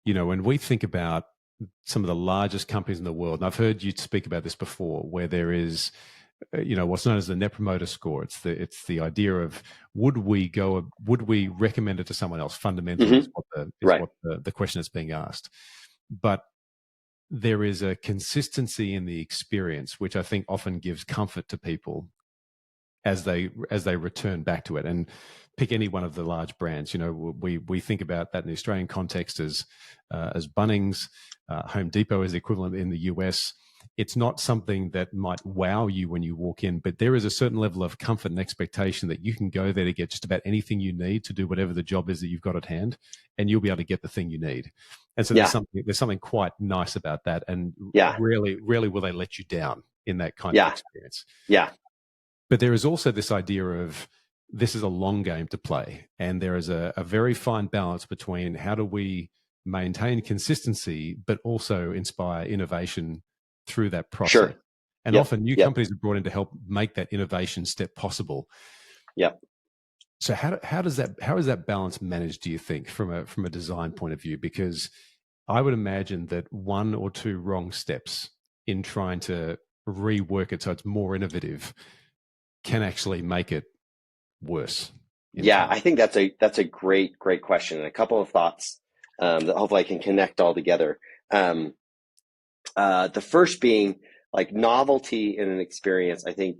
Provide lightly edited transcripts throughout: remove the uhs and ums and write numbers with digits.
when we think about some of the largest companies in the world, and I've heard you speak about this before, where there is, what's known as the Net Promoter Score. It's the idea of would we recommend it to someone else? Fundamentally, is what the question that's being asked. But there is a consistency in the experience, which I think often gives comfort to people as they return back to it. And pick any one of the large brands. We think about that in the Australian context as Bunnings. Home Depot is the equivalent in the US. It's not something that might wow you when you walk in, but there is a certain level of comfort and expectation that you can go there to get just about anything you need to do whatever the job is that you've got at hand, and you'll be able to get the thing you need. And so there's something quite nice about that, and rarely will they let you down in that kind of experience. Yeah. But there is also this idea of this is a long game to play, and there is a very fine balance between how do we maintain consistency but also inspire innovation through that process. Sure. And often new companies are brought in to help make that innovation step possible. Yep. So how is that balance managed, do you think, from a design point of view? Because I would imagine that one or two wrong steps in trying to rework it so it's more innovative can actually make it worse. Yeah, I think that's a great question, and a couple of thoughts that hopefully I can connect all together. The first being, like, novelty in an experience, I think,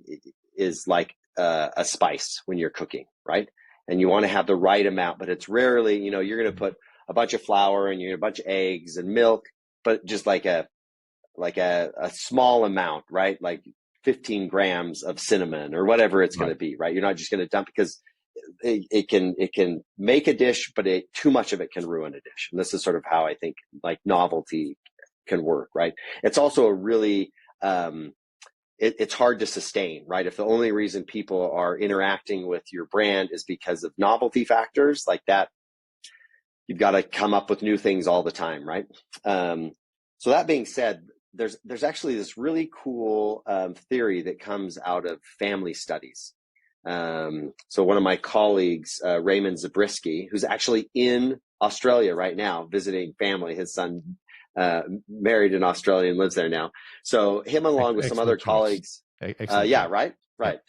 is like a spice when you're cooking, right? And you want to have the right amount, but it's rarely, you're going to put a bunch of flour and a bunch of eggs and milk, but just like a small amount, right? Like 15 grams of cinnamon or whatever it's going to be, right? You're not just going to dump, because it can make a dish, but too much of it can ruin a dish. And this is sort of how I think like novelty can work, right? It's also a really, it's hard to sustain, right? If the only reason people are interacting with your brand is because of novelty factors like that, you've got to come up with new things all the time, right? So that being said, there's actually this really cool theory that comes out of family studies. So one of my colleagues, Raymond Zabriskie, who's actually in Australia right now visiting family, his son married an Australian, lives there now. So him along with some other colleagues. Right.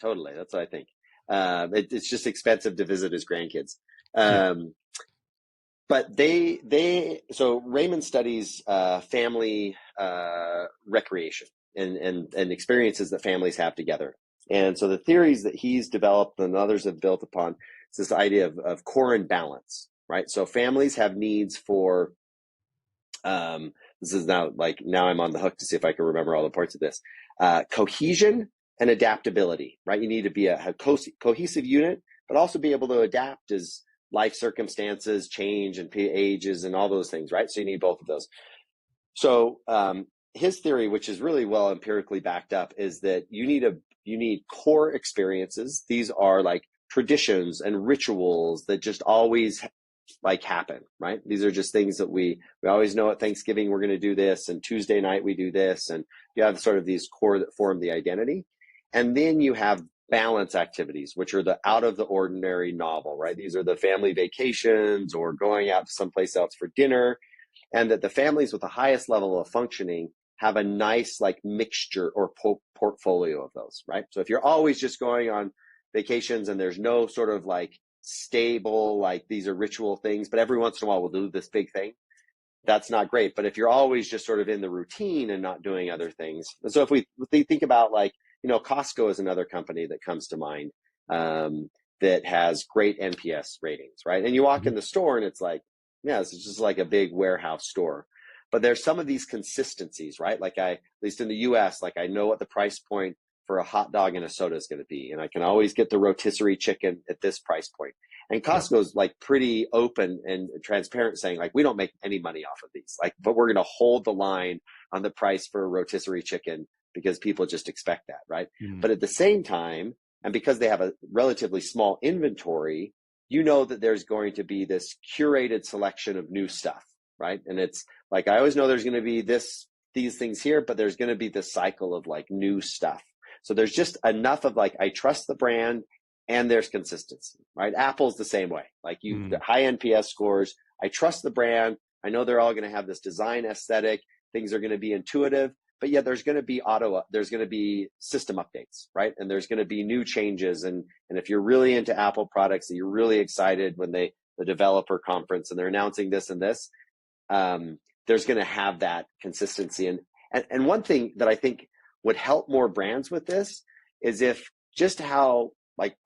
Totally. That's what I think. It's just expensive to visit his grandkids. But so Raymond studies family recreation and experiences that families have together. And so the theories that he's developed and others have built upon is this idea of core and balance, right? So families have needs for, this is now I'm on the hook to see if I can remember all the parts of this, cohesion and adaptability, right? You need to be a cohesive unit, but also be able to adapt as life circumstances change and ages and all those things, right? So you need both of those. So his theory, which is really well empirically backed up, is that you need core experiences. These are like traditions and rituals that just always happen, right? These are just things that we always know at Thanksgiving we're going to do this, and Tuesday night we do this, and you have sort of these core that form the identity. And then you have balance activities, which are the out of the ordinary novel, right? These are the family vacations or going out to someplace else for dinner, and that the families with the highest level of functioning have a nice mixture or portfolio of those, right? So if you're always just going on vacations and there's no sort of stable, these are ritual things, but every once in a while we'll do this big thing, that's not great. But if you're always just sort of in the routine and not doing other things, and so if we think about Costco is another company that comes to mind that has great NPS ratings, right? And you walk in the store and it's it's just like a big warehouse store. But there's some of these consistencies, right? At least in the US, I know what the price point for a hot dog and a soda is going to be. And I can always get the rotisserie chicken at this price point. And Costco's pretty open and transparent, saying we don't make any money off of these, but we're going to hold the line on the price for a rotisserie chicken because people just expect that, right? But at the same time, and because they have a relatively small inventory, that there's going to be this curated selection of new stuff, right? And it's I always know there's going to be these things here, but there's going to be this cycle of new stuff. So there's just enough of I trust the brand and there's consistency, right? Apple's the same way. The high NPS scores, I trust the brand, I know they're all going to have this design aesthetic. Things are going to be intuitive, but yet there's going to be system updates, right? And there's going to be new changes. And if you're really into Apple products and you're really excited when the developer conference and they're announcing this and this, there's going to have that consistency. And one thing that I think would help more brands with this is if just how, like,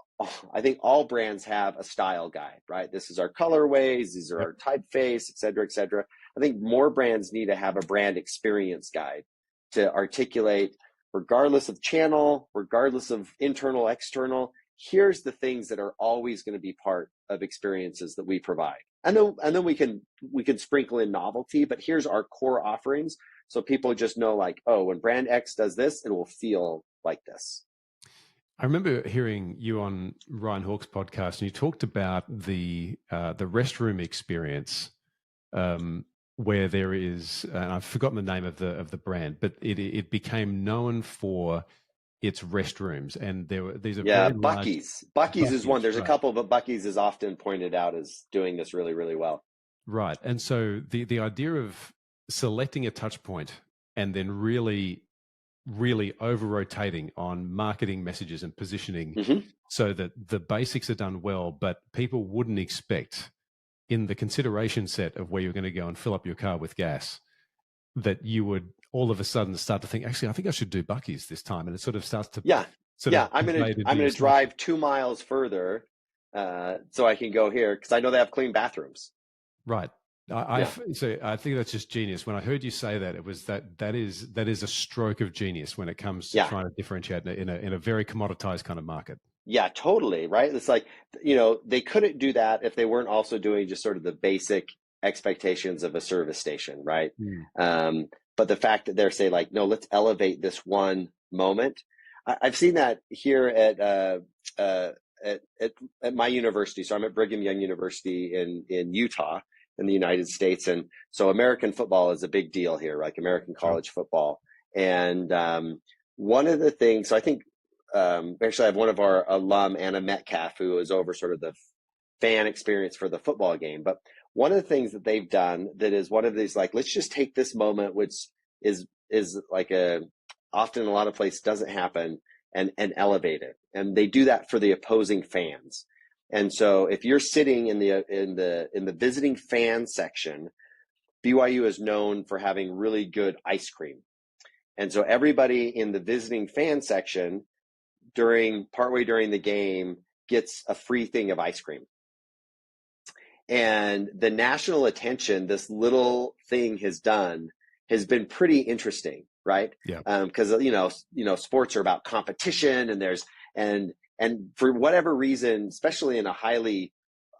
I think all brands have a style guide, right? This is our colorways, these are our typeface, et cetera, et cetera. I think more brands need to have a brand experience guide to articulate, regardless of channel, regardless of internal, external, here's the things that are always going to be part of experiences that we provide. And then we can sprinkle in novelty, but here's our core offerings. So people just know, like, oh, when brand X does this, it will feel like this. I remember hearing you on Ryan Hawk's podcast, and you talked about the restroom experience, where there is, and I've forgotten the name of the brand, but it became known for its restrooms, and these are very Buc-ee's. Buc-ee's is one. There's a couple, but Buc-ee's is often pointed out as doing this really, really well. Right, and so the idea of selecting a touch point and then really over rotating on marketing messages and positioning, so that the basics are done well, but people wouldn't expect in the consideration set of where you're going to go and fill up your car with gas, that you would all of a sudden start to think, actually, I think I should do Buc-ee's this time. And it sort of starts to, I'm going to drive 2 miles further so I can go here, because I know they have clean bathrooms. Right. So I think that's just genius. When I heard you say that, it was that is a stroke of genius when it comes to trying to differentiate in a very commoditized kind of market. Yeah, totally. Right. It's like, they couldn't do that if they weren't also doing just sort of the basic expectations of a service station. Right. But the fact that they're saying, like, no, let's elevate this one moment. I've seen that here at my university. So I'm at Brigham Young University in Utah, in the United States. And so American football is a big deal here, like American college football. And one of the things, so I think, actually I have one of our alum, Anna Metcalf, who is over sort of the fan experience for the football game. But one of the things that they've done that is one of these, like, let's just take this moment, which is like often a lot of places doesn't happen, and elevate it. And they do that for the opposing fans. And so if you're sitting in the visiting fan section, BYU is known for having really good ice cream. And so everybody in the visiting fan section partway during the game gets a free thing of ice cream. And the national attention this little thing has done has been pretty interesting, right? Yeah. Because sports are about competition, and for whatever reason, especially in a highly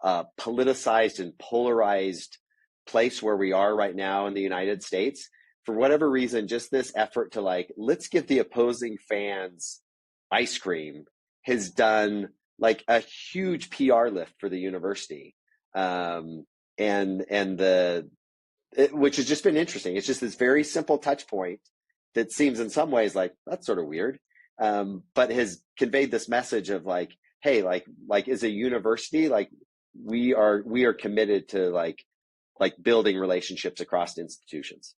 politicized and polarized place where we are right now in the United States, for whatever reason, just this effort to, like, let's give the opposing fans ice cream has done like a huge PR lift for the university. Which has just been interesting. It's just this very simple touch point that seems in some ways like that's sort of weird, but has conveyed this message of, like, hey, like as a university, like we are committed to like building relationships across institutions.